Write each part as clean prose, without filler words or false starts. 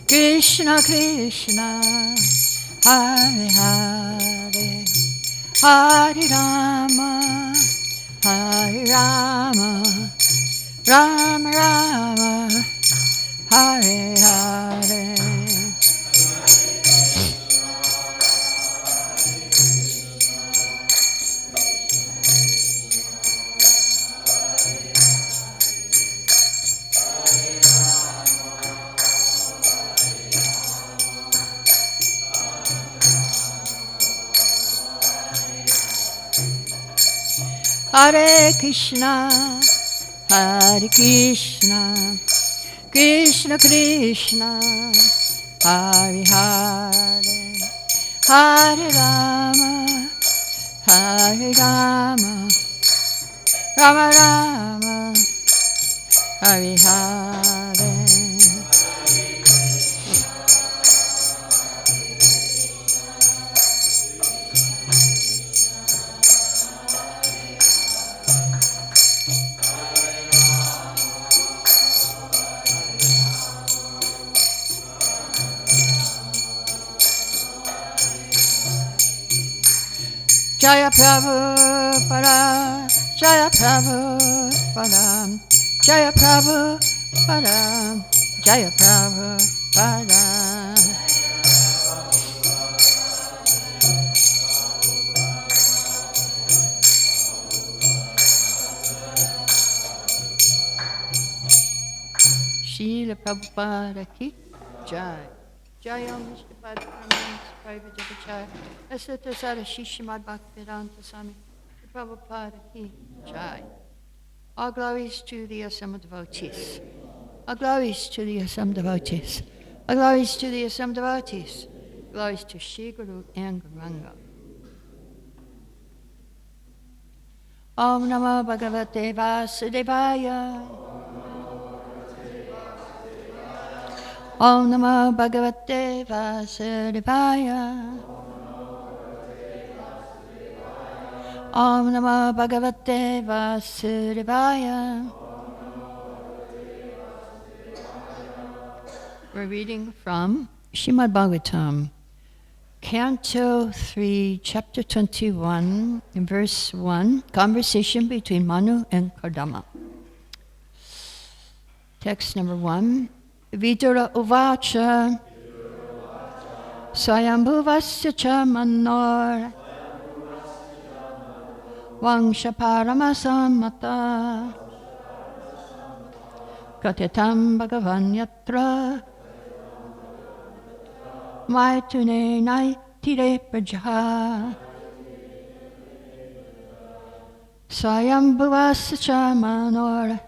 Krishna Krishna, Hare Hare, Hare Rama, Hare Rama, Rama Rama, Hare Hare. Hare Krishna, Hare Krishna, Krishna Krishna, Hare Hare, Hare Rama, Hare Rama, Rama Rama, Hare Hare. Jaya Prabhupada, Jaya Prabhupada, Jaya Prabhupada, Jaya Prabhupada. Srila Prabhupada ki Jai. Jaya Mr. Bhadramans, Private Jagachaya, Asata Sada Srimad Bhaktivedanta Swami, Prabhupada ki Jai. All glories to the assembled devotees. All glories to the assembled devotees. All glories to the assembled devotees. Glories to Shri Guru and Gauranga. Om Namo Bhagavate Vasudevaya. Om Namo Bhagavate Vasudevaya. Om Namo Bhagavate Vasudevaya. We're reading from Srimad Bhagavatam, Canto 3, Chapter 21, Verse 1, Conversation between Manu and Kardama. Text number 1. Vidura uvacha Swayambhuvasya cha manor Vangsha paramasamata Katitam bhagavan yatra Maitune nai tire praja Swayambhuvasya cha manor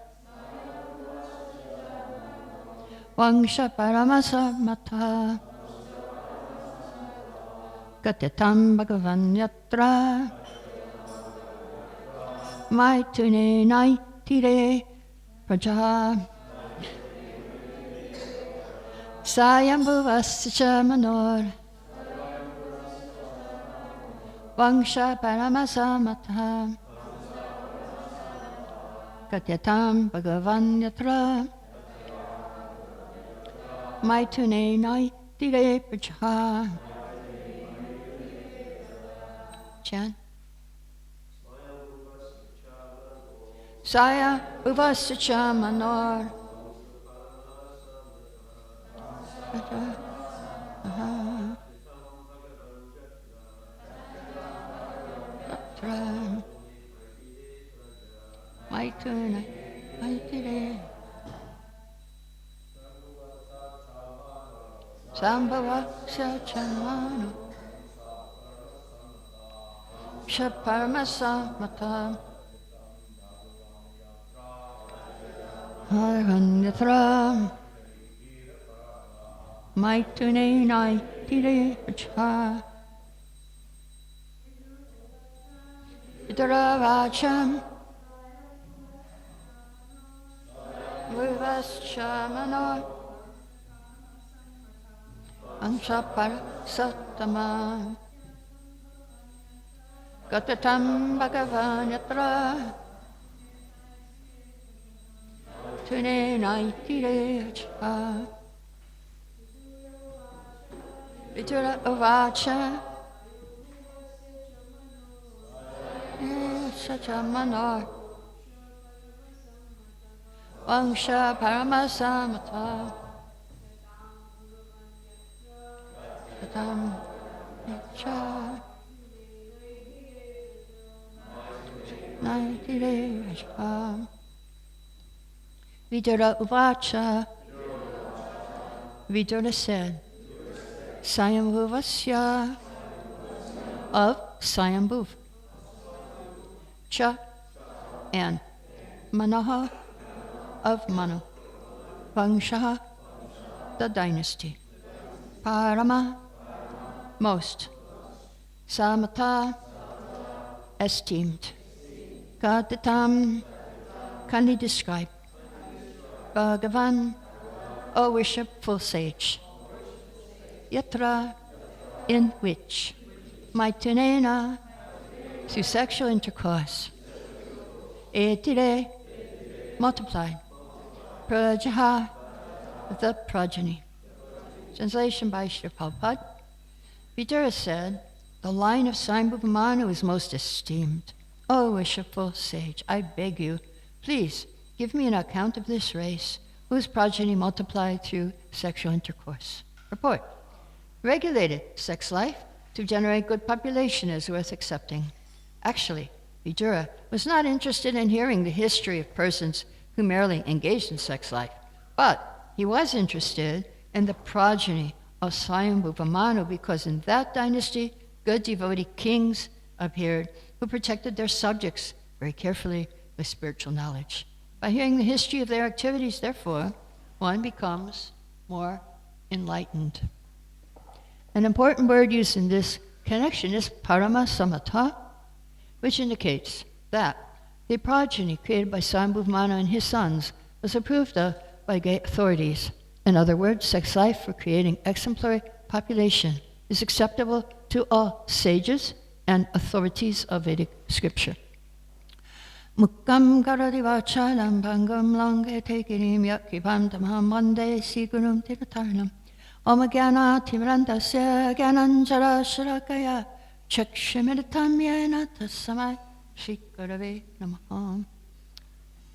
Vangsha paramasamata Katitam bhagavan yatra Maitune nai tire praja Sayambhuvasya manor Vangsha paramasamata Katyatam bhagavan yatra Maitune nai tire praja. Chan. Saya Uvasya Manor Maituna Maitire Sambhava Sachamano Shaparamasamata Haranyatra Maitune nai tire praja Vidaravacham Vivaschamanor Anshaparasatama Gatatam bhagavan yatra Tune nai tire praja Vidura uvacha Sacha manor Vangsha paramasamata Katam cha Naitire Rajpa Vidura uvacha Vidura said Swayambhuvasya of Swayambhuv Cha and Manaha of Manu Vangsha the dynasty Parama most Samata esteemed Katitam kindly described Bhagavan O worshipful sage Yatra in which Maitunena through sexual intercourse Etire multiplied Prajaha the progeny. Translation by Srila Prabhupada. Vidura said, the line of Swayambhuva Manu is most esteemed. O worshipful sage, I beg you, please give me an account of this race whose progeny multiplied through sexual intercourse. Report. Regulated sex life to generate good population is worth accepting. Actually, Vidura was not interested in hearing the history of persons who merely engaged in sex life, but he was interested in the progeny of Swayambhuva Manu because in that dynasty, good devotee kings appeared who protected their subjects very carefully with spiritual knowledge. By hearing the history of their activities, therefore, one becomes more enlightened. An important word used in this connection is paramasamata, which indicates that the progeny created by Swayambhuva Manu and his sons was approved of by authorities. In other words, sex life for creating exemplary population is acceptable to all sages and authorities of Vedic scripture. Mukkam karadi vachalam bhangam lange tekirim yakibam tamam vande sigurum tiratarnam Om Gyana Timirandasya Gyananjara Sharakaya Chakshimiritam Yena Tasamai Shri Gurave Namaha.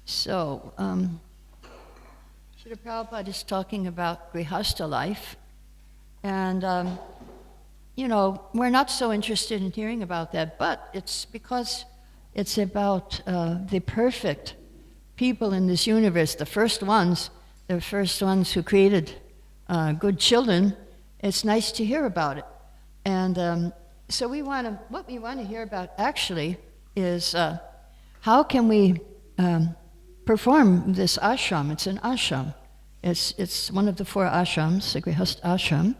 So, Srila Prabhupada is talking about Grihastha life, and we're not so interested in hearing about that, but it's because it's about the perfect people in this universe, the first ones who created good children. It's nice to hear about it. And so what we want to hear about actually is how can we perform this ashram. It's an ashram. It's one of the 4 ashrams, the Grihastha ashram.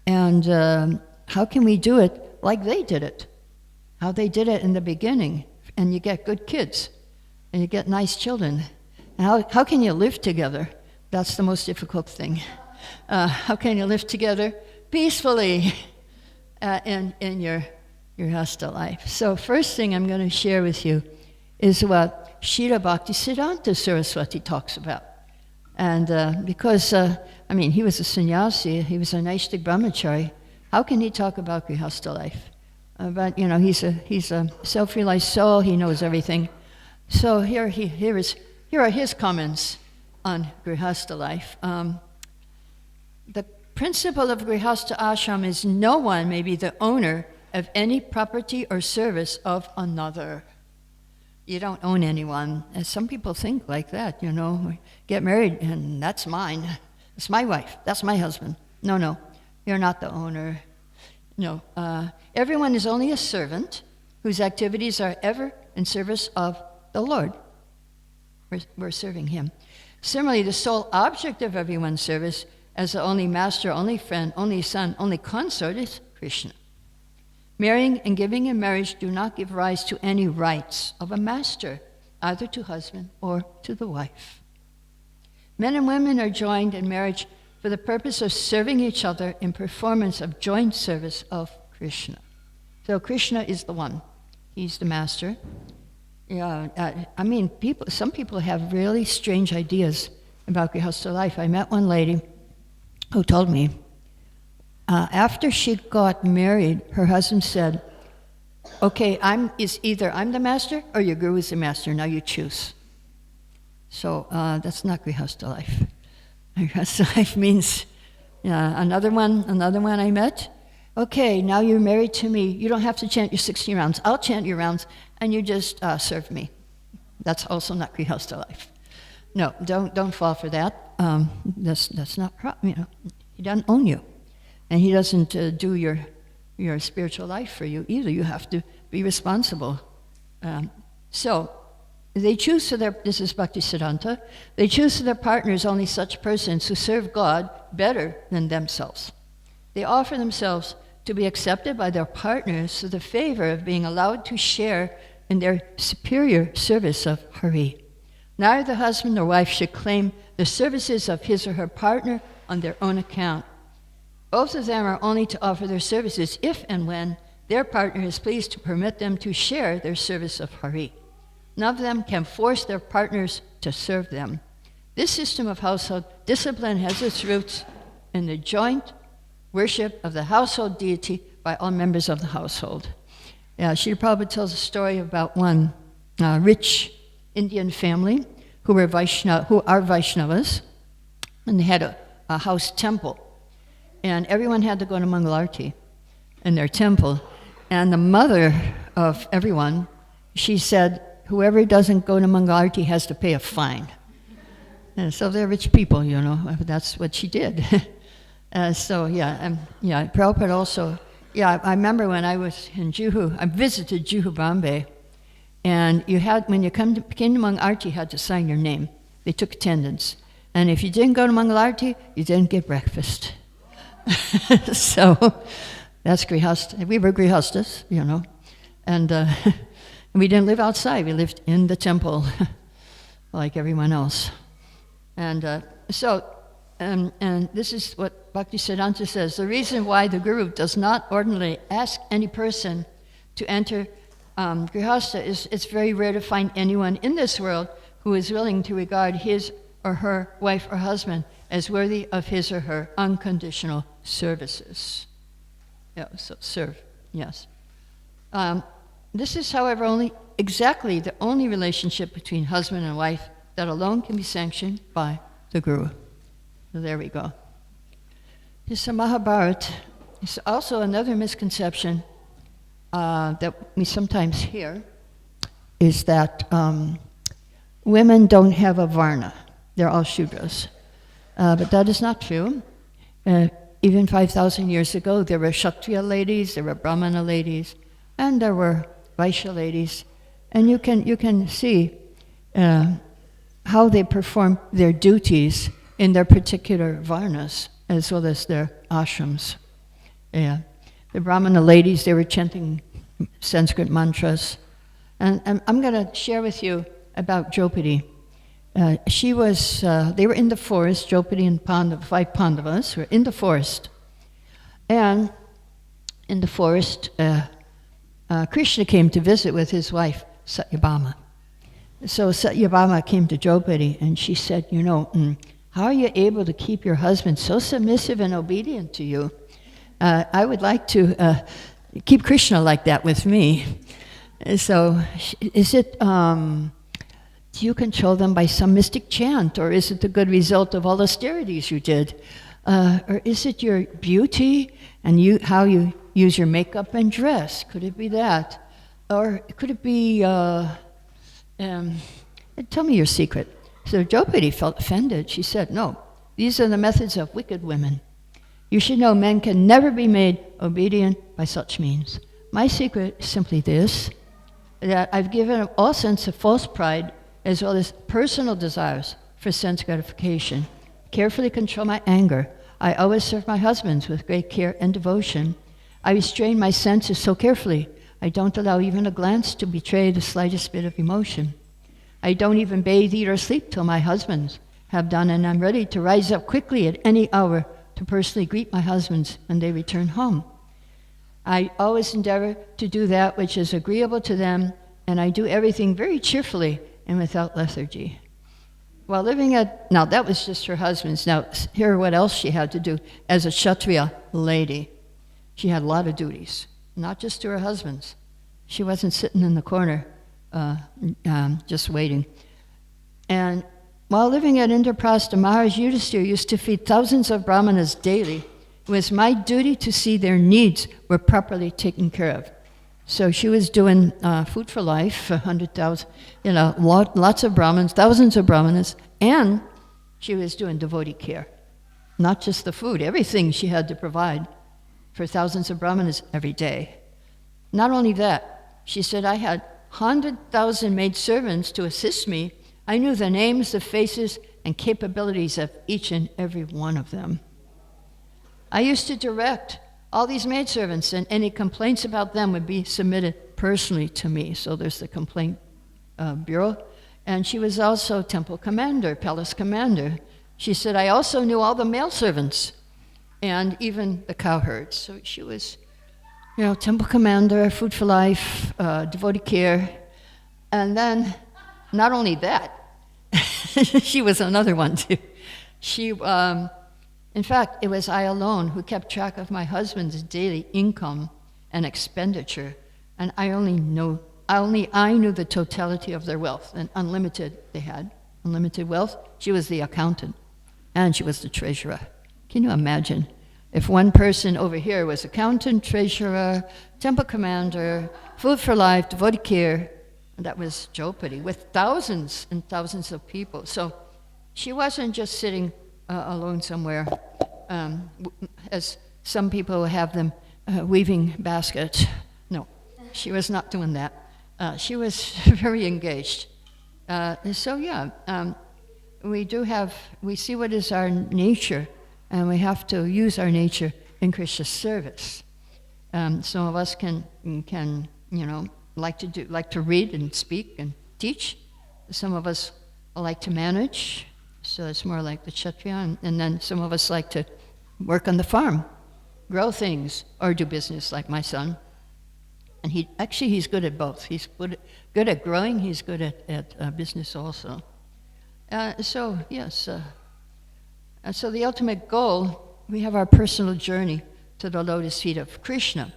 And how can we do it like they did it? How they did it in the beginning. And you get good kids. And you get nice children. And how can you live together? That's the most difficult thing. How can you live together peacefully in your hostile life? So first thing I'm going to share with you is what Srila Bhaktisiddhanta Saraswati talks about. And because, he was a sannyasi, he was a Naistik brahmachari, how can he talk about Grihastha life? But, he's a self-realized soul, he knows everything. So here are his comments on Grihastha life. The principle of Grihastha ashram is no one may be the owner of any property or service of another. You don't own anyone. And some people think like that, get married and that's mine. That's my wife. That's my husband. No, you're not the owner. No, everyone is only a servant whose activities are ever in service of the Lord. We're serving Him. Similarly, the sole object of everyone's service as the only master, only friend, only son, only consort is Krishna. Marrying and giving in marriage do not give rise to any rights of a master, either to husband or to the wife. Men and women are joined in marriage for the purpose of serving each other in performance of joint service of Krishna. So Krishna is the one. He's the master. Some people have really strange ideas about Grihastha life. I met one lady who told me after she got married, her husband said, okay, either I'm the master or your guru is the master, now you choose. So that's not Grihastha life. Grihastha life means, another one I met, okay, now you're married to me, you don't have to chant your 60 rounds, I'll chant your rounds, and you just serve me. That's also not Grihastha life. No, don't fall for that. That's not proper. He doesn't own you, and he doesn't do your spiritual life for you either. You have to be responsible. So they choose for this is Bhaktisiddhanta, they choose for their partners only such persons who serve God better than themselves. They offer themselves to be accepted by their partners for the favor of being allowed to share in their superior service of Hari. Neither the husband or wife should claim the services of his or her partner on their own account. Both of them are only to offer their services if and when their partner is pleased to permit them to share their service of Hari. None of them can force their partners to serve them. This system of household discipline has its roots in the joint worship of the household deity by all members of the household. Srila Prabhupada tells a story about one rich Indian family who are Vaishnavas, and they had a house temple. And everyone had to go to Mangalarti in their temple. And the mother of everyone, she said, whoever doesn't go to Mangalarti has to pay a fine. And so they're rich people, that's what she did. Prabhupada also, I remember when I was in Juhu, I visited Juhu, Bombay, and when you came to Mangalarti, you had to sign your name. They took attendance. And if you didn't go to Mangalarti, you didn't get breakfast. So that's Grihastha. We were Grihasthas, and we didn't live outside. We lived in the temple like everyone else. And this is what Bhaktisiddhanta says. The reason why the Guru does not ordinarily ask any person to enter Grihastha is it's very rare to find anyone in this world who is willing to regard his or her wife or husband as worthy of his or her unconditional services. Yeah, so serve, yes. This is, however, exactly the only relationship between husband and wife that alone can be sanctioned by the Guru. So there we go. This Mahabharata is also another misconception that we sometimes hear, is that women don't have a varna. They're all Shudras. But that is not true. Even 5,000 years ago, there were Kshatriya ladies, there were Brahmana ladies, and there were Vaishya ladies. And you can see how they perform their duties in their particular varnas, as well as their ashrams. Yeah. The Brahmana ladies, they were chanting Sanskrit mantras. And I'm going to share with you about Draupadi. They were in the forest, Draupadi and 5 Pandavas were in the forest. And in the forest, Krishna came to visit with his wife, Satyabhama. So Satyabhama came to Draupadi and she said, how are you able to keep your husband so submissive and obedient to you? I would like to keep Krishna like that with me. So is it, do you control them by some mystic chant, or is it the good result of all austerities you did? Or is it your beauty and how you use your makeup and dress? Could it be that? Or could it be, tell me your secret. So Draupadi felt offended. She said, no, these are the methods of wicked women. You should know men can never be made obedient by such means. My secret is simply this, that I've given up all sense of false pride as well as personal desires for sense gratification. Carefully control my anger. I always serve my husbands with great care and devotion. I restrain my senses so carefully, I don't allow even a glance to betray the slightest bit of emotion. I don't even bathe, eat, or sleep till my husbands have done, and I'm ready to rise up quickly at any hour to personally greet my husbands when they return home. I always endeavor to do that which is agreeable to them, and I do everything very cheerfully and without lethargy. While living now that was just her husband's. Now here what else she had to do as a Kshatriya lady. She had a lot of duties, not just to her husbands. She wasn't sitting in the corner just waiting. And while living at Indraprastha, Maharaj Yudhisthira used to feed thousands of brahmanas daily. It was my duty to see their needs were properly taken care of. So she was doing food for life, 100,000, lots of brahmins, thousands of brahmanas, and she was doing devotee care. Not just the food, everything she had to provide for thousands of brahmanas every day. Not only that, she said, I had 100,000 maid servants to assist me. I knew the names, the faces, and capabilities of each and every one of them. I used to direct all these maidservants, and any complaints about them would be submitted personally to me. So there's the complaint bureau. And she was also temple commander, palace commander. She said, I also knew all the male servants and even the cowherds. So she was, temple commander, food for life, devotee care. And then, not only that, she was another one too. In fact, it was I alone who kept track of my husband's daily income and expenditure, and I knew the totality of their wealth, and they had unlimited wealth. She was the accountant, and she was the treasurer. Can you imagine if one person over here was accountant, treasurer, temple commander, food for life, devotee care, and that was Draupadi, with thousands and thousands of people. So she wasn't just sitting alone somewhere, as some people have them weaving baskets. No, she was not doing that. She was very engaged. We see what is our nature, and we have to use our nature in Krishna's service. Some of us can like to read and speak and teach. Some of us like to manage. So it's more like the Kshatriya, and then some of us like to work on the farm, grow things, or do business like my son. And he's good at both. He's good at growing, he's good at business also. And so the ultimate goal, we have our personal journey to the lotus feet of Krishna.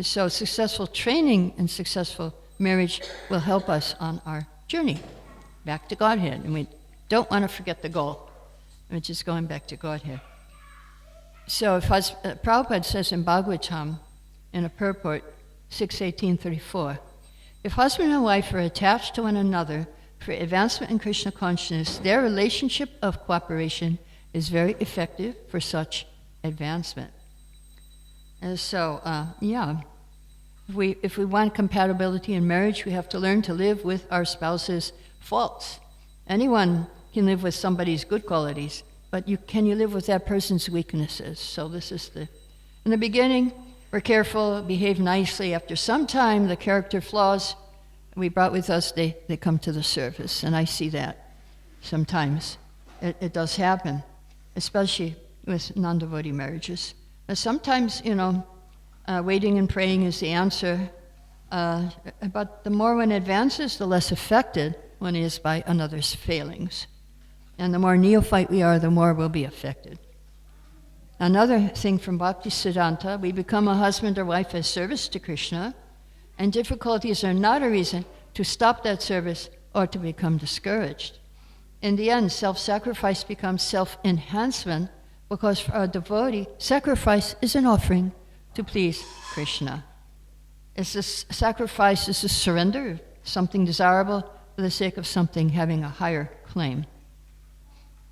So successful training and successful marriage will help us on our journey back to Godhead. And we don't want to forget the goal, which is going back to Godhead. So if Prabhupada says in Bhagavatam, in a purport, 6.18.34, if husband and wife are attached to one another for advancement in Krishna consciousness, their relationship of cooperation is very effective for such advancement. And so, if we want compatibility in marriage, we have to learn to live with our spouse's faults. Anyone can live with somebody's good qualities, but can you live with that person's weaknesses? So this is in the beginning, we're careful, behave nicely. After some time, the character flaws we brought with us, they come to the surface. And I see that sometimes. It does happen, especially with non-devotee marriages. Sometimes, waiting and praying is the answer. But the more one advances, the less affected one is by another's failings. And the more neophyte we are, the more we'll be affected. Another thing from Bhaktisiddhanta, we become a husband or wife as service to Krishna, and difficulties are not a reason to stop that service or to become discouraged. In the end, self-sacrifice becomes self-enhancement, because for a devotee, sacrifice is an offering to please Krishna. Sacrifice is a surrender of something desirable for the sake of something having a higher claim.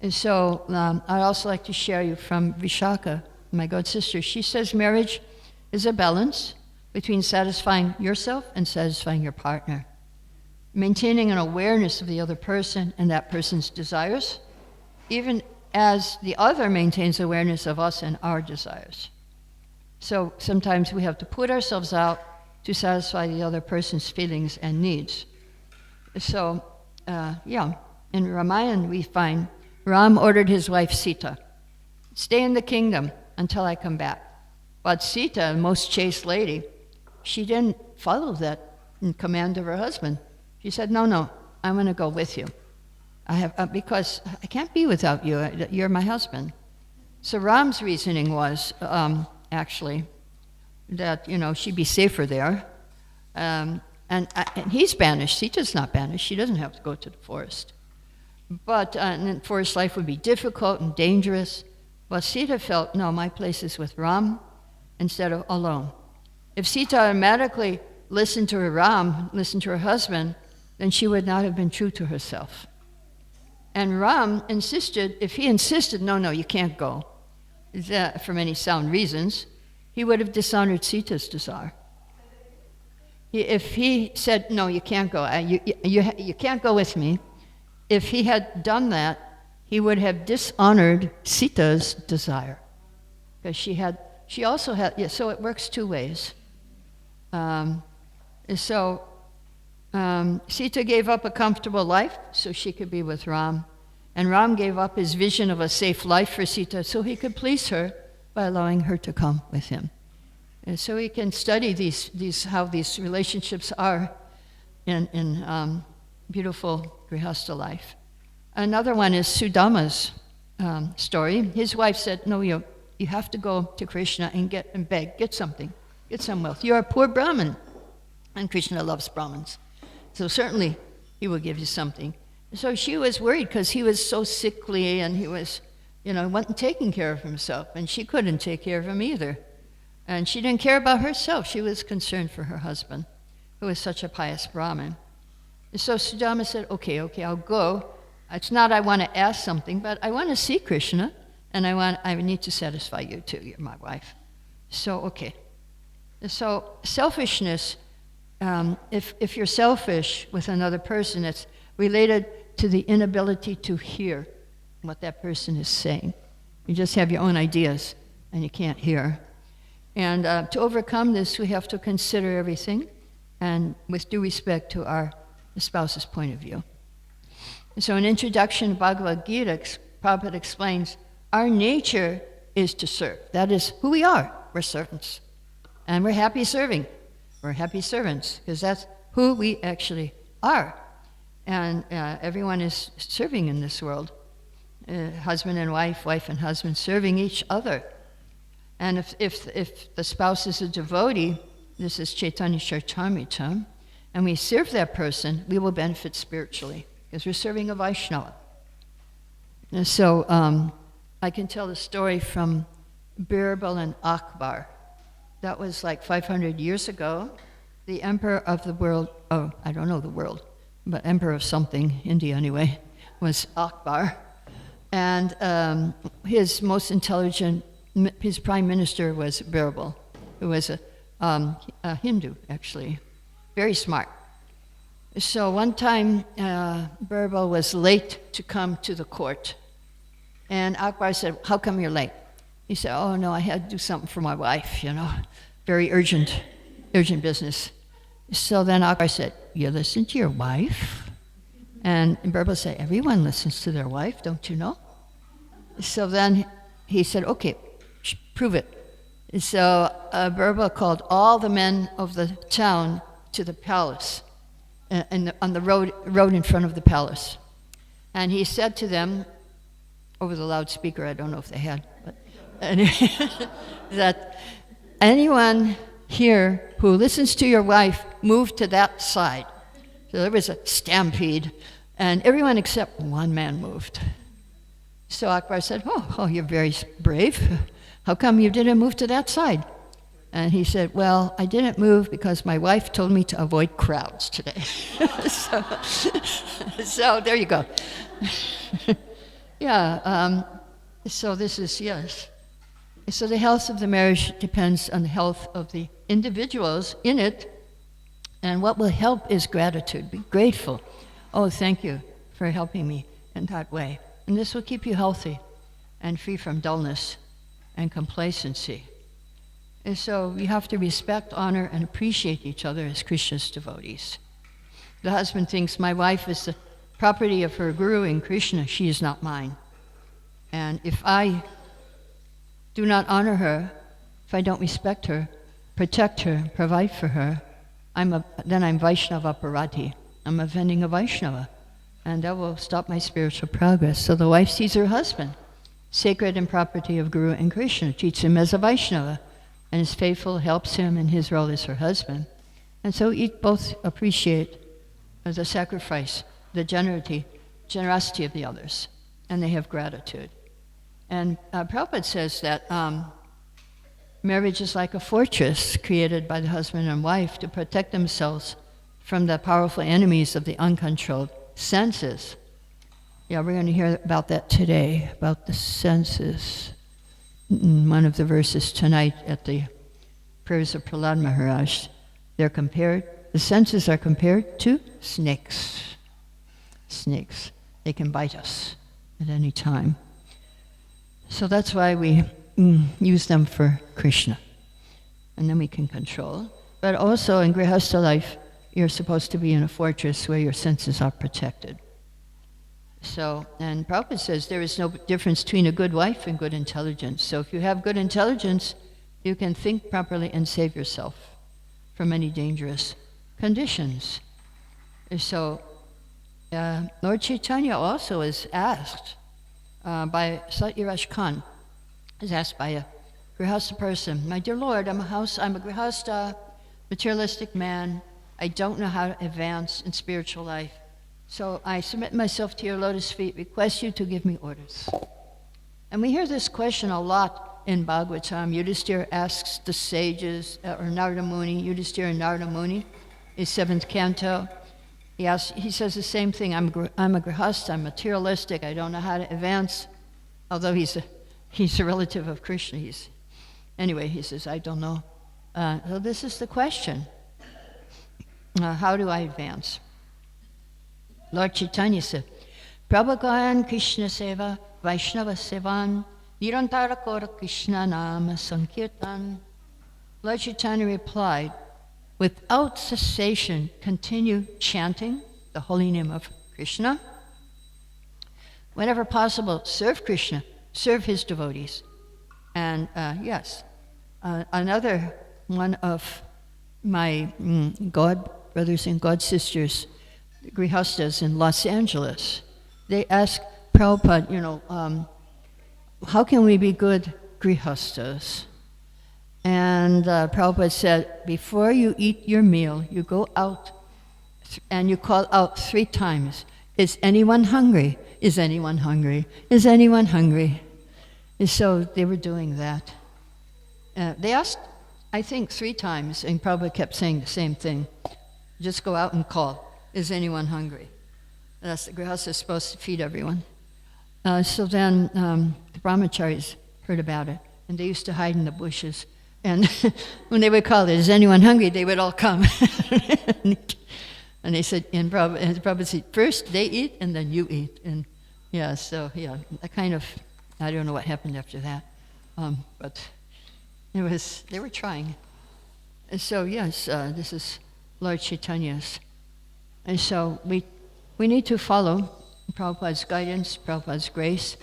And so I'd also like to share you from Vishaka, my god sister. She says marriage is a balance between satisfying yourself and satisfying your partner. Maintaining an awareness of the other person and that person's desires, even as the other maintains awareness of us and our desires. So sometimes we have to put ourselves out to satisfy the other person's feelings and needs. So, in Ramayana we find Ram ordered his wife Sita, stay in the kingdom until I come back. But Sita, the most chaste lady, she didn't follow that command of her husband. She said, no, I'm going to go with you. Because I can't be without you. You're my husband. So Ram's reasoning was actually that, she'd be safer there. And he's banished. Sita's not banished. She doesn't have to go to the forest. But forest life would be difficult and dangerous. But Sita felt, no, my place is with Ram instead of alone. If Sita automatically listened to her husband, then she would not have been true to herself. And Ram insisted, if he insisted, no, you can't go, for many sound reasons, he would have dishonored Sita's desire. If he said, no, you can't go, you can't go with me, if he had done that, he would have dishonored Sita's desire. Because she also had, so it works two ways. Sita gave up a comfortable life so she could be with Ram. And Ram gave up his vision of a safe life for Sita so he could please her by allowing her to come with him. And so we can study how these relationships are in beautiful Grihastha life. Another one is Sudama's story. His wife said, no, you have to go to Krishna and beg, get something, get some wealth. You're a poor Brahmin, and Krishna loves Brahmins. So certainly he will give you something. So she was worried because he was so sickly and he was, wasn't taking care of himself, and she couldn't take care of him either. And she didn't care about herself. She was concerned for her husband, who was such a pious Brahmin. And so Sudama said, okay, I'll go. It's not I want to ask something, but I want to see Krishna, and I need to satisfy you too. You're my wife. So, okay. So selfishness, if you're selfish with another person, it's related to the inability to hear what that person is saying. You just have your own ideas, and you can't hear. And to overcome this, we have to consider everything, and with due respect to our spouse's point of view. So in Introduction to Bhagavad Gita, Prabhupada explains, our nature is to serve. That is who we are. We're servants. And we're happy serving. We're happy servants, because that's who we actually are. And everyone is serving in this world. husband and wife and husband serving each other. And if the spouse is a devotee, this is Chaitanya Charitamrita, and we serve that person, we will benefit spiritually because we're serving a Vaishnava. And so I can tell the story from Birbal and Akbar. That was like 500 years ago. The emperor of the world, I don't know the world, but emperor of something, India anyway, was Akbar. And his most intelligent, his prime minister was Birbal, who was a Hindu, actually, very smart. So one time, Birbal was late to come to the court. And Akbar said, "How come you're late?" He said, "Oh, no, I had to do something for my wife, very urgent business." So then Akbar said, "You listen to your wife?" And Birbal said, "Everyone listens to their wife, don't you know?" So then he said, "Okay, prove it." So Birbal called all the men of the town to the palace, on the road in front of the palace. And he said to them, over the loudspeaker, I don't know if they had, but anyway, that anyone here who listens to your wife, move to that side. So there was a stampede, and everyone except one man moved. So Akbar said, oh, you're very brave. How come you didn't move to that side? And he said, well, I didn't move because my wife told me to avoid crowds today. So there you go. Yeah, so this is, yes. So the health of the marriage depends on the health of the individuals in it, and what will help is gratitude. Be grateful. Oh, thank you for helping me in that way. And this will keep you healthy and free from dullness and complacency. And so we have to respect, honor, and appreciate each other as Krishna's devotees. The husband thinks, my wife is the property of her guru and Krishna, she is not mine. And if I do not honor her, if I don't respect her, protect her, provide for her, then I'm Vaishnava Aparati. I'm offending a Vaishnava. And that will stop my spiritual progress. So the wife sees her husband, sacred and property of Guru and Krishna, treats him as a Vaishnava, and is faithful, helps him in his role as her husband. And so both appreciate the sacrifice, the generosity of the others, and they have gratitude. And Prabhupada says that marriage is like a fortress created by the husband and wife to protect themselves from the powerful enemies of the uncontrolled senses. Yeah, we're going to hear about that today, about the senses. One of the verses tonight at the prayers of Prahlad Maharaj, the senses are compared to snakes. Snakes, they can bite us at any time. So that's why we use them for Krishna, and then we can control. But also in Grihastha life, you're supposed to be in a fortress where your senses are protected. So, and Prabhupada says there is no difference between a good wife and good intelligence. So if you have good intelligence, you can think properly and save yourself from any dangerous conditions. So Lord Chaitanya also is asked by Satyaraj Khan, is asked by a Grihastha person, my dear Lord, I'm a Grihastha, materialistic man. I don't know how to advance in spiritual life. So I submit myself to your lotus feet, request you to give me orders. And we hear this question a lot in Bhagavatam. Yudhisthira asks the sages, or Narada Muni, Yudhisthira and Narada Muni, his 7th canto. He says the same thing, I'm a Grihastha, I'm materialistic, I don't know how to advance. Although he's a relative of Krishna. Anyway, he says, I don't know. So this is the question. How do I advance? Lord Chaitanya said, Prabhagayan Krishna Seva, Vaishnava Sevan, Nirantara Kora Krishna Nama Sankirtan. Lord Chaitanya replied, without cessation, continue chanting the holy name of Krishna. Whenever possible, serve Krishna, serve his devotees. And yes, another one of my God brothers and God sisters, Grihasthas in Los Angeles, they ask Prabhupada, how can we be good grihastas? And Prabhupada said, before you eat your meal, you go out and you call out 3 times, is anyone hungry? Is anyone hungry? Is anyone hungry? And so they were doing that. They asked, I think, 3 times, and Prabhupada kept saying the same thing. Just go out and call, is anyone hungry? And that's the grihasta is supposed to feed everyone. So then the brahmacharis heard about it, and they used to hide in the bushes. And when they would call it, is anyone hungry? They would all come. And they said, and Prabhupada said, first they eat, and then you eat. And that kind of, I don't know what happened after that. But they were trying. And so, yes, this is Lord Chaitanya's. And so we need to follow Prabhupada's guidance, Prabhupada's grace.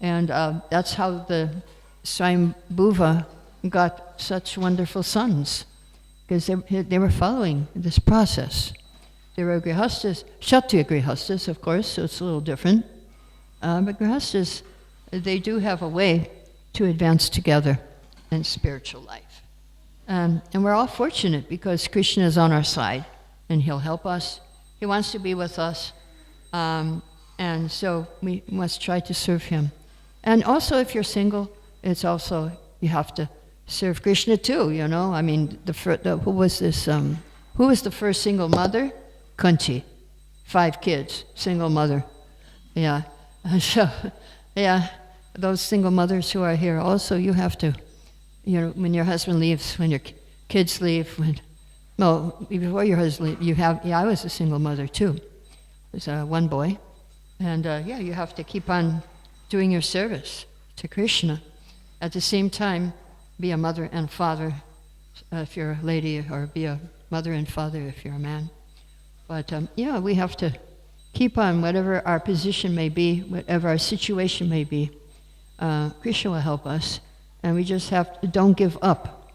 And that's how the Swayambhuva got such wonderful sons, because they were following this process. They were grihastas, Kshatriya grihastas, of course, so it's a little different. But grihastas, they do have a way to advance together in spiritual life. And we're all fortunate because Krishna is on our side, and he'll help us. He wants to be with us. And so we must try to serve him. And also, if you're single, it's also, you have to serve Krishna too, I mean, who was the first single mother? Kunti. 5 kids, single mother. Yeah. So, those single mothers who are here also, you have to, when your husband leaves, when your kids leave, before your husband leaves, I was a single mother too. There's 1 boy. And you have to keep on doing your service to Krishna. At the same time, be a mother and father if you're a lady, or be a mother and father if you're a man. But we have to keep on, whatever our position may be, whatever our situation may be. Krishna will help us, and we just don't give up,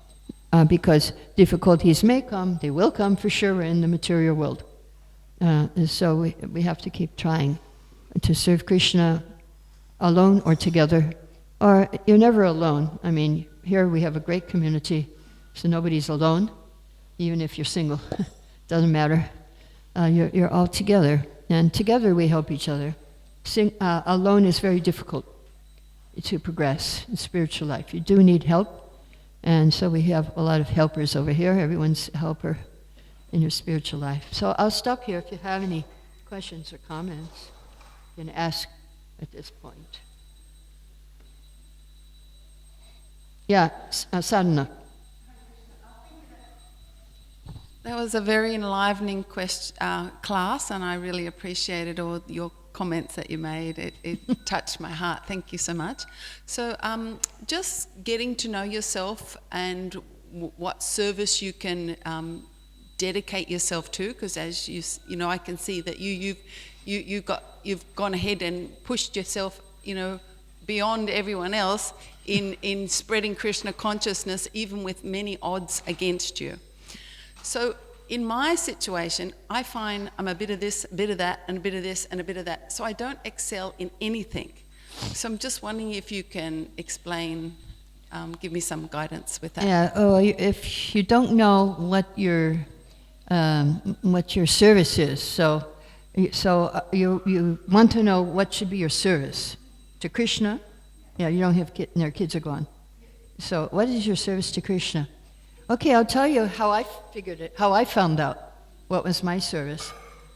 because difficulties may come, they will come for sure in the material world. And so we have to keep trying to serve Krishna alone or together. Or you're never alone. I mean, here we have a great community, so nobody's alone, even if you're single. Doesn't matter. You're all together, and together we help each other. Alone is very difficult to progress in spiritual life. You do need help, and so we have a lot of helpers over here. Everyone's a helper in your spiritual life. So I'll stop here. If you have any questions or comments, you can ask at this point. Yeah, Sadhana. That was a very enlivening class, and I really appreciated all your comments that you made. It touched my heart. Thank you so much. So just getting to know yourself and what service you can dedicate yourself to, because as I can see that you've gone ahead and pushed yourself, beyond everyone else in spreading Krishna consciousness, even with many odds against you. So in my situation, I find I'm a bit of this, a bit of that, and a bit of this, and a bit of that. So I don't excel in anything. So I'm just wondering if you can explain, give me some guidance with that. Yeah. Oh, if you don't know what your service is, so you want to know what should be your service to Krishna. Yeah, you don't have kids, and their kids are gone. So what is your service to Krishna? Okay, I'll tell you how I figured it, how I found out what was my service.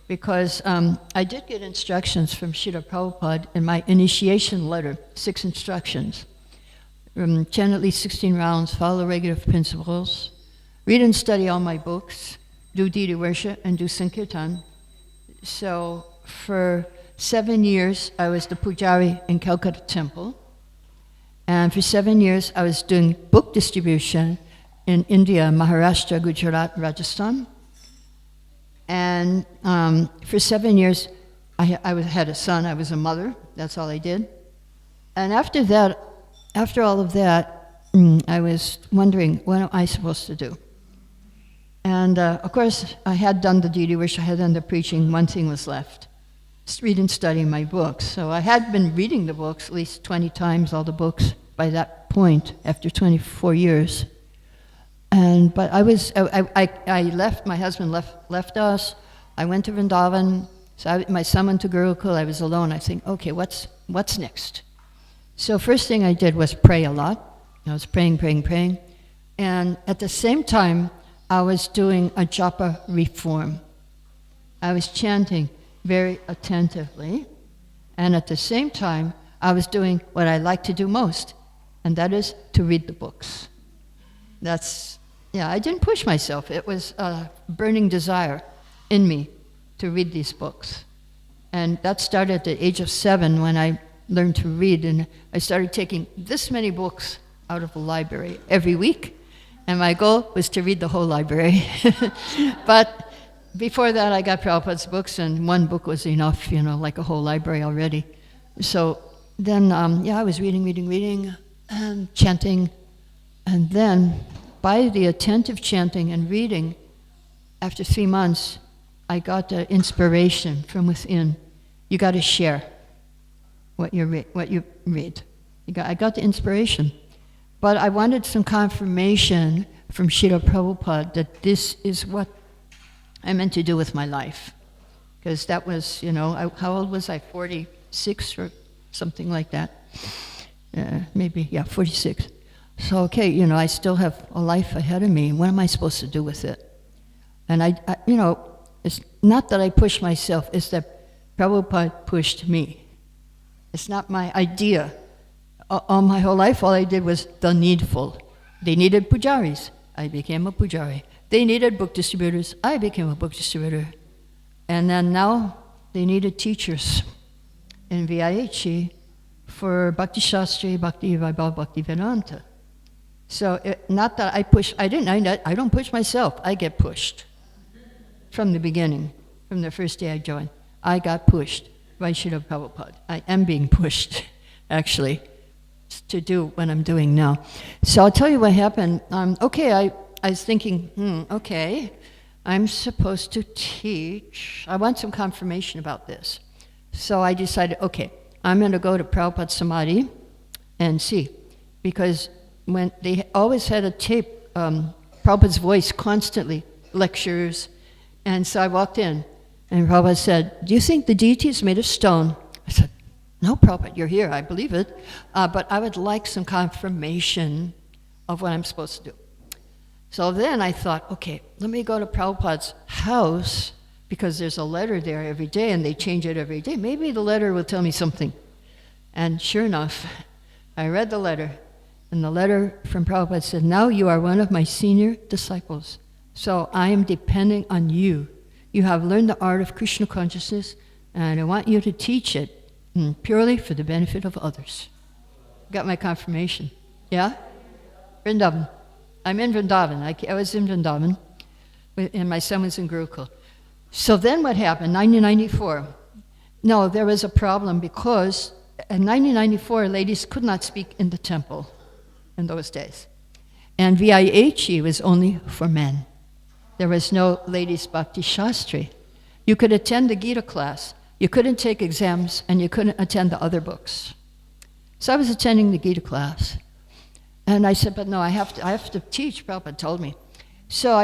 Because I did get instructions from Srila Prabhupada in my initiation letter, 6 instructions. Chant at least 16 rounds, follow regular principles, read and study all my books, do deity worship, and do Sankirtan. So for 7 years, I was the pujari in Calcutta Temple. And for 7 years, I was doing book distribution in India, Maharashtra, Gujarat, Rajasthan. And for 7 years, I had a son. I was a mother. That's all I did. And after that, after all of that, I was wondering, what am I supposed to do? And of course, I had done the deity worship, I had done the preaching. One thing was left. read and study my books. So I had been reading the books at least 20 times, all the books, by that point, after 24 years. But I left, my husband left us. I went to Vrindavan. So my son went to Gurukul. I was alone. I think, okay, what's next? So first thing I did was pray a lot. I was praying. And at the same time, I was doing a japa reform. I was chanting very attentively. And at the same time, I was doing what I like to do most, and that is to read the books. I didn't push myself. It was a burning desire in me to read these books. And that started at the age of 7 when I learned to read, and I started taking this many books out of the library every week, and my goal was to read the whole library. But before that, I got Prabhupada's books, and one book was enough, like a whole library already. So then, I was reading, and chanting, and then by the attentive chanting and reading, after 3 months, I got the inspiration from within. You got to share what you read. I got the inspiration. But I wanted some confirmation from Srila Prabhupada that this is what I meant to do with my life. Because that was, how old was I? 46 or something like that. 46. So, okay, I still have a life ahead of me. What am I supposed to do with it? And I it's not that I push myself, it's that Prabhupada pushed me. It's not my idea. All my whole life, all I did was the needful. They needed pujaris. I became a pujari. They needed book distributors. I became a book distributor. And then now they needed teachers in VIH for Bhakti Shastri, Bhakti Vaibhava, Bhakti Vedanta. So not that I push, I don't push myself, I get pushed. From the beginning, from the first day I joined, I got pushed by Srila Prabhupada. I am being pushed, actually, to do what I'm doing now. So I'll tell you what happened. I was thinking, okay, I'm supposed to teach. I want some confirmation about this. So I decided, okay, I'm going to go to Prabhupada's Samadhi and see. Because when they always had a tape, Prabhupada's voice constantly, lectures. And so I walked in, and Prabhupada said, do you think the deity is made of stone? I said, no, Prabhupada, you're here, I believe it. But I would like some confirmation of what I'm supposed to do. So then I thought, okay, let me go to Prabhupada's house, because there's a letter there every day, and they change it every day. Maybe the letter will tell me something. And sure enough, I read the letter, and the letter from Prabhupada said, now you are one of my senior disciples. So I am depending on you. You have learned the art of Krishna consciousness, and I want you to teach it purely for the benefit of others. Got my confirmation. Yeah? Vrindavan. I'm in Vrindavan. I was in Vrindavan, and my son was in Gurukul. So then what happened? 1994. No, there was a problem because in 1994, ladies could not speak in the temple in those days. And VIH was only for men. There was no ladies' Bhakti Shastri. You could attend the Gita class. You couldn't take exams, and you couldn't attend the other books. So I was attending the Gita class. And I said, but no, I have to teach, Prabhupada told me. So I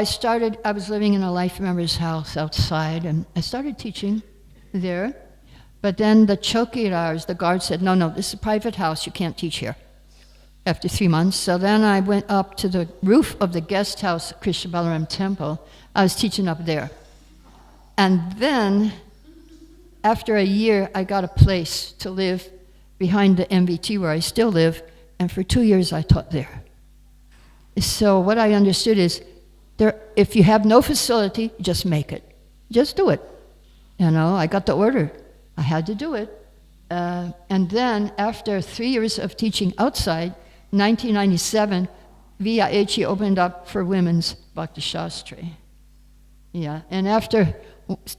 was living in a life member's house outside, and I started teaching there. But then the chokirars, the guard said, no, this is a private house, you can't teach here. After 3 months. So then I went up to the roof of the guest house at Krishna Balaram Temple. I was teaching up there. And then, after a year, I got a place to live behind the MVT where I still live, and for 2 years I taught there. So what I understood is, if you have no facility, just make it. Just do it. I got the order. I had to do it. And then, after 3 years of teaching outside, 1997, VIH opened up for women's Bhakti Shastri. Yeah, and after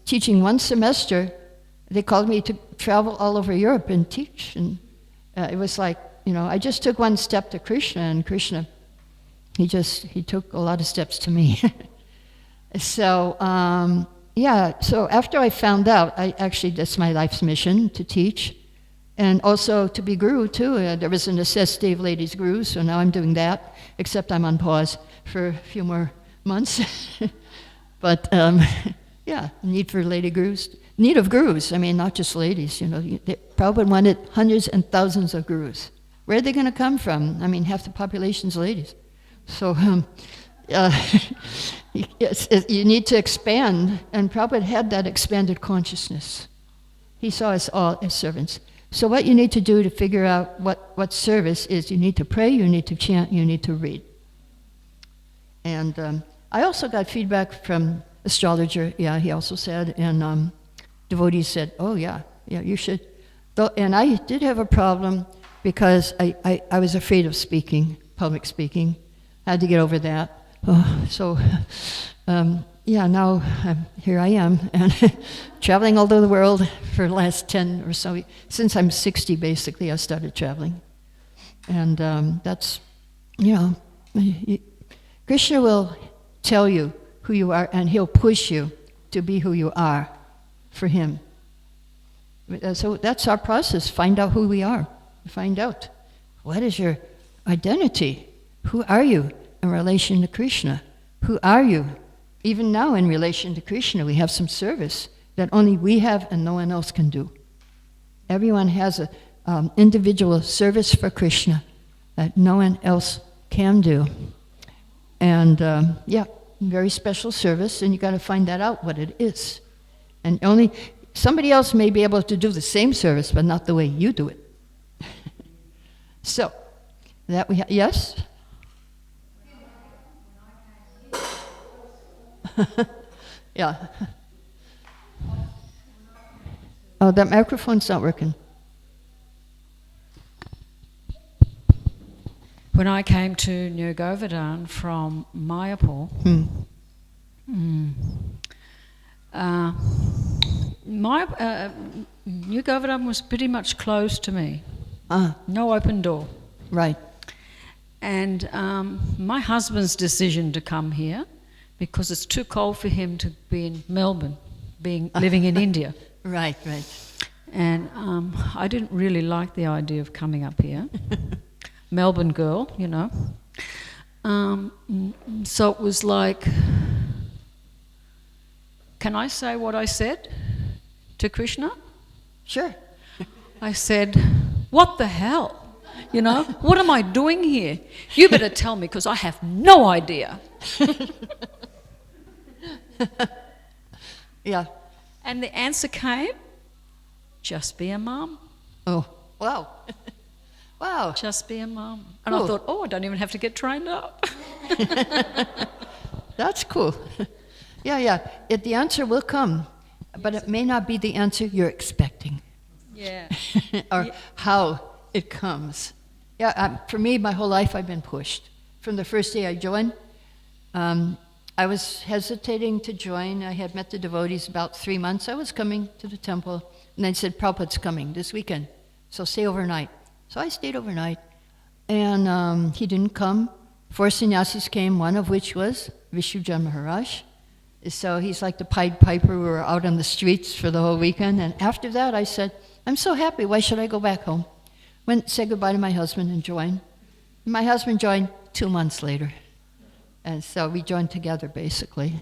teaching 1 semester, they called me to travel all over Europe and teach. And it was like, I just took 1 step to Krishna, and Krishna, he took a lot of steps to me. So yeah, so after I found out, that's my life's mission, to teach, and also to be guru, too. There was a necessity of ladies' gurus, so now I'm doing that, except I'm on pause for a few more months. But, yeah, need for lady gurus. Need of gurus, I mean, not just ladies, Prabhupada wanted hundreds and thousands of gurus. Where are they going to come from? I mean, half the population's ladies. So, you need to expand, and Prabhupada had that expanded consciousness. He saw us all as servants. So what you need to do to figure out what service is, you need to pray, you need to chant, you need to read. And I also got feedback from astrologer, he also said, and devotees said, oh yeah, you should. And I did have a problem because I was afraid of speaking, public speaking. I had to get over that. Now here I am, and traveling all over the world for the last 10 or so. Since I'm 60, basically, I started traveling. And that's, Krishna will tell you who you are, and he'll push you to be who you are for him. So that's our process. Find out who we are. Find out what is your identity. Who are you in relation to Krishna? Who are you? Even now in relation to Krishna, we have some service that only we have and no one else can do. Everyone has an individual service for Krishna that no one else can do. And very special service, and you got to find that out, what it is. And only somebody else may be able to do the same service, but not the way you do it. So, that we yes? Yeah. Oh, that microphone's not working. When I came to New Govardhana from Mayapur, New Govardhana was pretty much closed to me. No open door. Right. And my husband's decision to come here, because it's too cold for him to be in Melbourne, living in India. Right. And I didn't really like the idea of coming up here. Melbourne girl, So it was like, can I say what I said to Krishna? Sure. I said, what the hell? What am I doing here? You better tell me, because I have no idea. Yeah. And the answer came, just be a mum. Oh, wow. Wow. Just be a mum. And Cool. I thought, I don't even have to get trained up. That's cool. Yeah. The answer will come, but it may not be the answer you're expecting. Yeah. Or how it comes. Yeah, for me, my whole life I've been pushed. From the first day I joined, I was hesitating to join. I had met the devotees about 3 months. I was coming to the temple, and they said, Prabhupada's coming this weekend, so stay overnight. So I stayed overnight, and he didn't come. 4 sannyasis came, one of which was Vishujan Maharaj. So he's like the Pied Piper. We were out on the streets for the whole weekend, and after that I said, I'm so happy, why should I go back home? Went, said goodbye to my husband and joined. My husband joined 2 months later. And so we joined together, basically.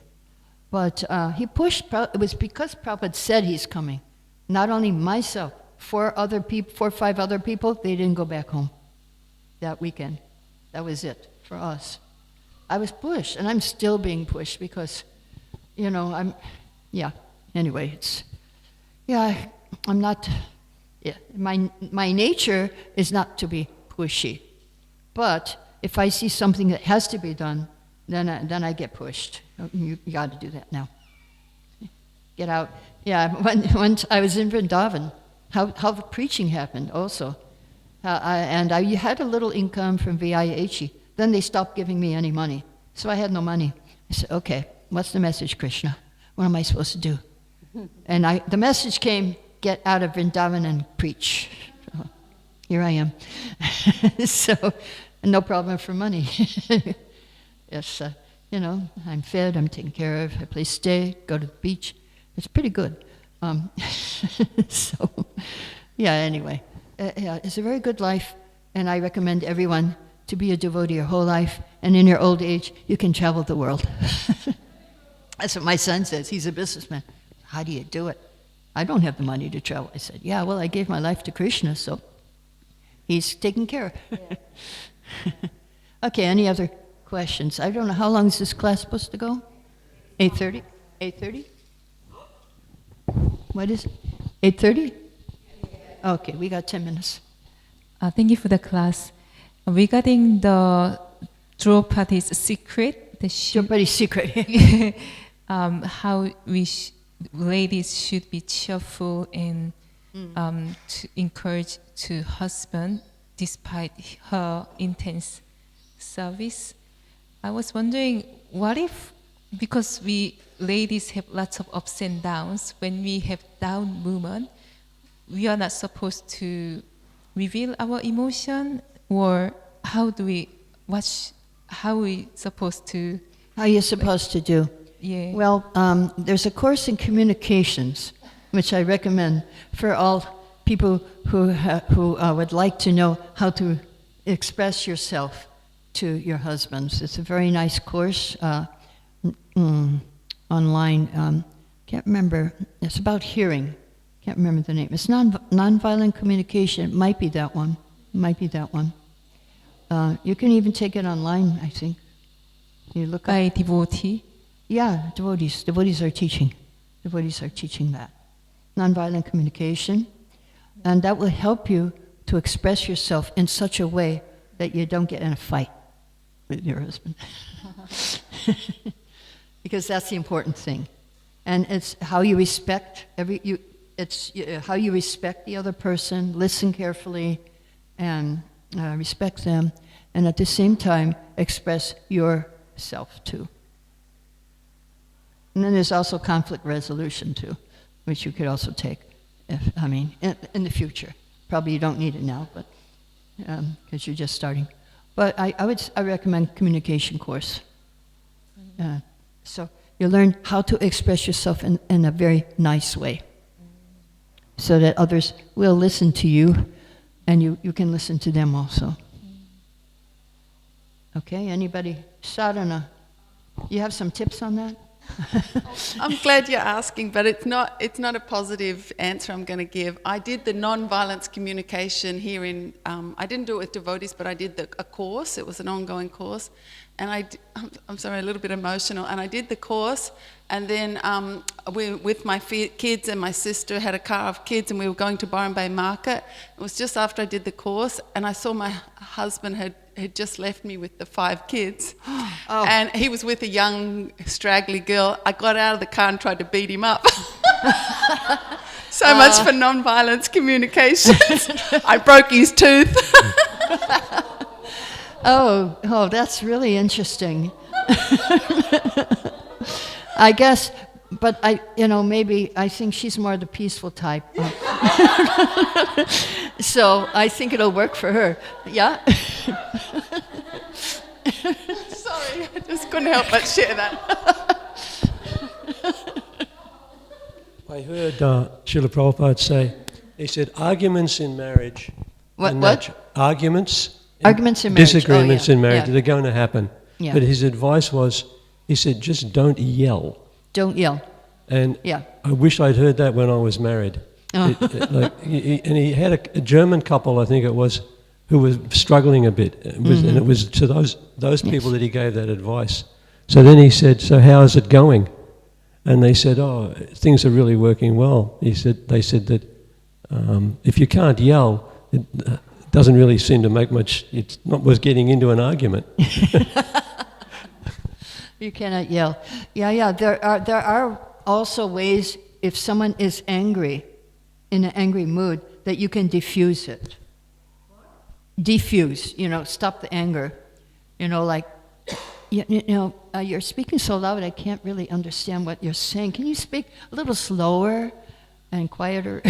But he pushed, it was because Prabhupada said he's coming. Not only myself, 4 or 5 other people, they didn't go back home that weekend. That was it for us. I was pushed, and I'm still being pushed because, anyway, I'm not, my nature is not to be pushy. But if I see something that has to be done, then I get pushed. You got to do that now. Get out. Yeah, when I was in Vrindavan, how the preaching happened also. I had a little income from VIH. Then they stopped giving me any money. So I had no money. I said, okay, what's the message, Krishna? What am I supposed to do? And the message came, get out of Vrindavan and preach. So here I am. So no problem for money. Yes, I'm fed, I'm taken care of, I play stay, go to the beach. It's pretty good. So, yeah, anyway. Yeah, it's a very good life, and I recommend everyone to be a devotee your whole life, and in your old age, you can travel the world. That's what my son says. He's a businessman. How do you do it? I don't have the money to travel. I said, yeah, well, I gave my life to Krishna, so he's taken care of. Yeah. Okay, any other questions? I don't know, how long is this class supposed to go? 8:30? 8:30? What is it? 8:30? Okay, we got 10 minutes. Thank you for the class. Regarding the Draupadi's secret, Draupadi's secret. how ladies should be cheerful and to encourage to husband despite her intense service. I was wondering, what if, because we ladies have lots of ups and downs, when we have down moment, we are not supposed to reveal our emotion, or how we supposed to? How are you supposed to do? Yeah. Well, there's a course in communications, which I recommend for all people who would like to know how to express yourself to your husbands. It's a very nice course online. Can't remember. It's about hearing. Can't remember the name. It's nonviolent communication. It might be that one. You can even take it online, I think. You look By up. devotee? Yeah, devotees. Devotees are teaching. Devotees are teaching that. Nonviolent communication. And that will help you to express yourself in such a way that you don't get in a fight with your husband. Because that's the important thing. And it's how you respect how you respect the other person, listen carefully, and respect them, and at the same time express yourself too. And then there's also conflict resolution too, which you could also take, in the future. Probably you don't need it now, but because you're just starting. But I recommend communication course. So you learn how to express yourself in a very nice way, so that others will listen to you, and you can listen to them also. Okay, anybody? Sadhana, you have some tips on that? I'm glad you're asking, but it's not a positive answer I'm going to give. I did the non-violence communication here in, I didn't do it with devotees, but I did a course. It was an ongoing course. And I'm sorry, a little bit emotional. And I did the course, and then with my kids and my sister had a car of kids, and we were going to Byron Bay Market. It was just after I did the course, and I saw my husband had just left me with the 5 kids. Oh. And he was with a young, straggly girl. I got out of the car and tried to beat him up. So much for non-violence communication. I broke his tooth. Oh, that's really interesting. I guess, but maybe I think she's more the peaceful type. So I think it'll work for her. Yeah? Sorry, I just couldn't help but share that. I heard Srila Prabhupada say, he said, arguments in marriage. What? Arguments in marriage. Disagreements in marriage, they're going to happen. Yeah. But his advice was, he said, just don't yell. Don't yell. And I wish I'd heard that when I was married. Oh. And he had a German couple, I think it was, who was struggling a bit. And it was to those people that he gave that advice. So then he said, so how is it going? And they said, oh, things are really working well. They said that if you can't yell, it doesn't really seem to make much, it's not worth getting into an argument. You cannot yell. Yeah, there are also ways, if someone is angry, in an angry mood, that you can diffuse it. Diffuse, stop the anger. You're speaking so loud I can't really understand what you're saying. Can you speak a little slower and quieter?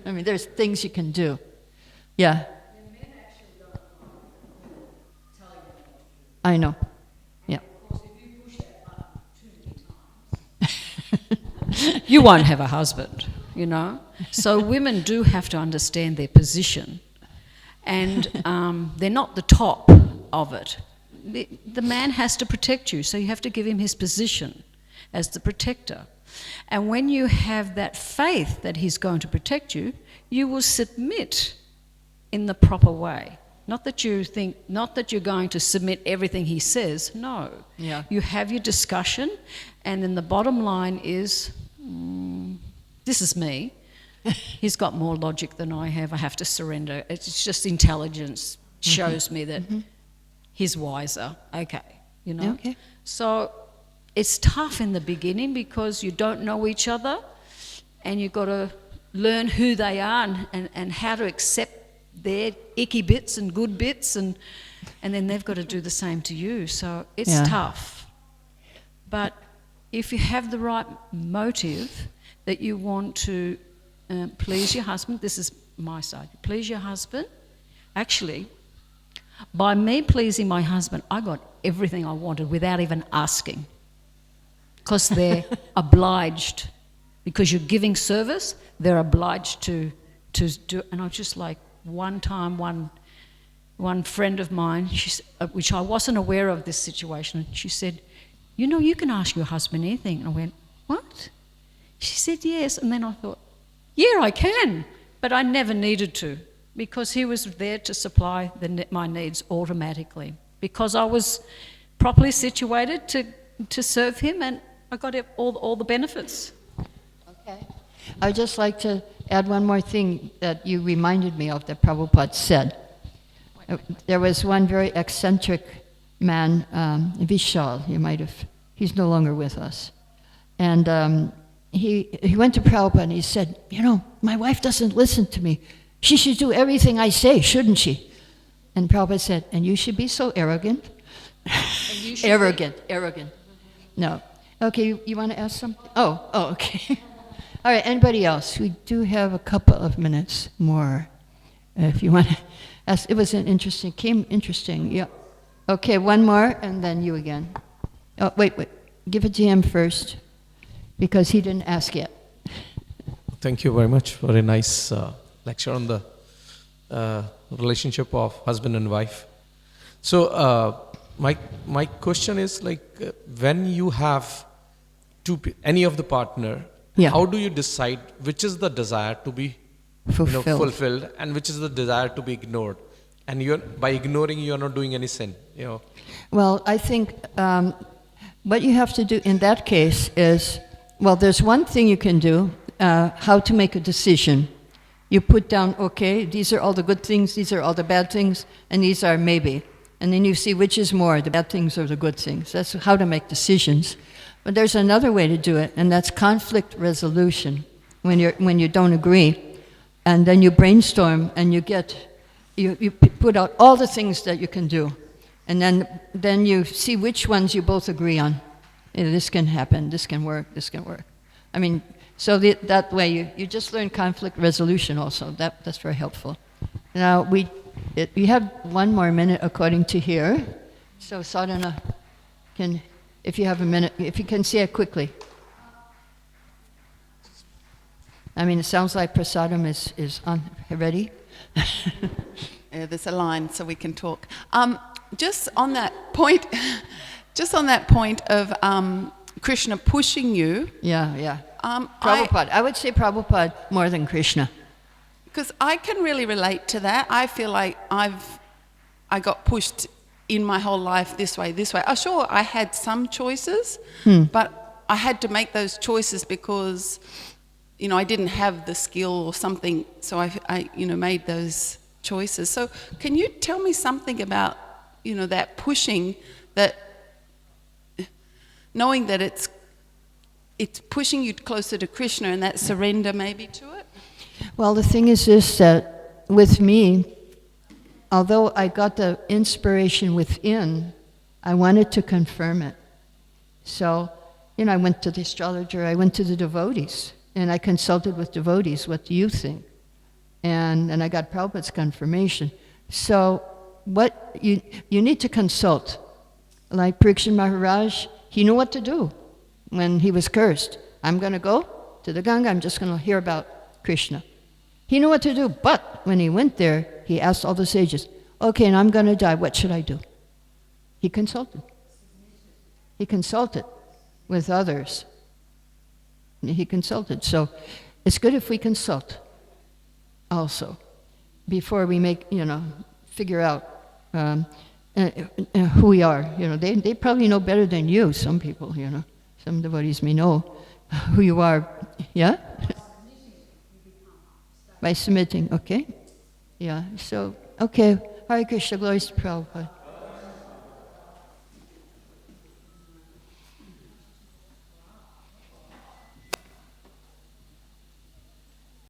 There's things you can do. Yeah. I know. Yeah. you won't have a husband, you know. So women do have to understand their position, and they're not the top of it. The man has to protect you, so you have to give him his position as the protector. And when you have that faith that he's going to protect you, you will submit in the proper way. Not that you're going to submit everything he says, no. Yeah. You have your discussion, and then the bottom line is, this is me. He's got more logic than I have to surrender. It's just intelligence shows me that he's wiser. Okay, you know? Okay. So it's tough in the beginning because you don't know each other, and you've got to learn who they are and how to accept their icky bits and good bits, and then they've got to do the same to you. So it's tough. But if you have the right motive that you want to please your husband, this is my side, please your husband. Actually, by me pleasing my husband, I got everything I wanted without even asking, because they're obliged. Because you're giving service, they're obliged to do. And I was just like, one time, one friend of mine, which I wasn't aware of this situation, she said, you know, you can ask your husband anything. And I went, what? She said, yes. And then I thought, yeah, I can. But I never needed to, because he was there to supply my needs automatically, because I was properly situated to serve him, and I got all the benefits. Okay. I'd just like to add one more thing that you reminded me of that Prabhupada said. There was one very eccentric man, Vishal, he's no longer with us. And he went to Prabhupada and he said, you know, my wife doesn't listen to me. She should do everything I say, shouldn't she? And Prabhupada said, and you should be so arrogant. Arrogant. No. Okay, you want to ask something? Oh, okay. All right, anybody else? We do have a couple of minutes more. If you want to ask, it was interesting, yeah. Okay, one more, and then you again. Oh, wait, give it to him first, because he didn't ask yet. Thank you very much for a nice lecture on the relationship of husband and wife. So my question is, like, when you have any of the partner, how do you decide which is the desire to be fulfilled and which is the desire to be ignored? And by ignoring, you're not doing any sin. You know. Well, I think what you have to do in that case is, well, there's one thing you can do, how to make a decision. You put down, okay, these are all the good things, these are all the bad things, and these are maybe. And then you see which is more, the bad things or the good things. That's how to make decisions. But there's another way to do it, and that's conflict resolution. When you don't agree, and then you brainstorm, and you put out all the things that you can do, and then you see which ones you both agree on. This can happen, this can work. I mean, so that way you just learn conflict resolution also. That's very helpful. Now we have 1 more minute according to here. So Sadhana can, if you have a minute, if you can say it quickly. I mean, it sounds like prasadam is on, ready. There's a line so we can talk. Just on that point of Krishna pushing you. Yeah. Prabhupada. I would say Prabhupada more than Krishna. Because I can really relate to that. I feel like I got pushed in my whole life this way. Sure, I had some choices, but I had to make those choices because, I didn't have the skill or something, so I made those choices. So can you tell me something about, that pushing, that knowing that it's pushing you closer to Krishna and that surrender maybe to it? Well, the thing is this, that with me, although I got the inspiration within, I wanted to confirm it. So, I went to the astrologer, I went to the devotees, and I consulted with devotees, what do you think? And I got Prabhupada's confirmation. So, what you need to consult. Like Parikshit Maharaj, he knew what to do when he was cursed. I'm going to go to the Ganga. I'm just going to hear about Krishna. He knew what to do, but when he went there, he asked all the sages, okay, and I'm going to die. What should I do? He consulted. He consulted with others. He consulted. So it's good if we consult also before we make, figure out who we are. They probably know better than you, some people, Some devotees may know who you are. Yeah? By submitting, okay? Yeah, so, okay. Hare Krishna, glories to Prabhupada.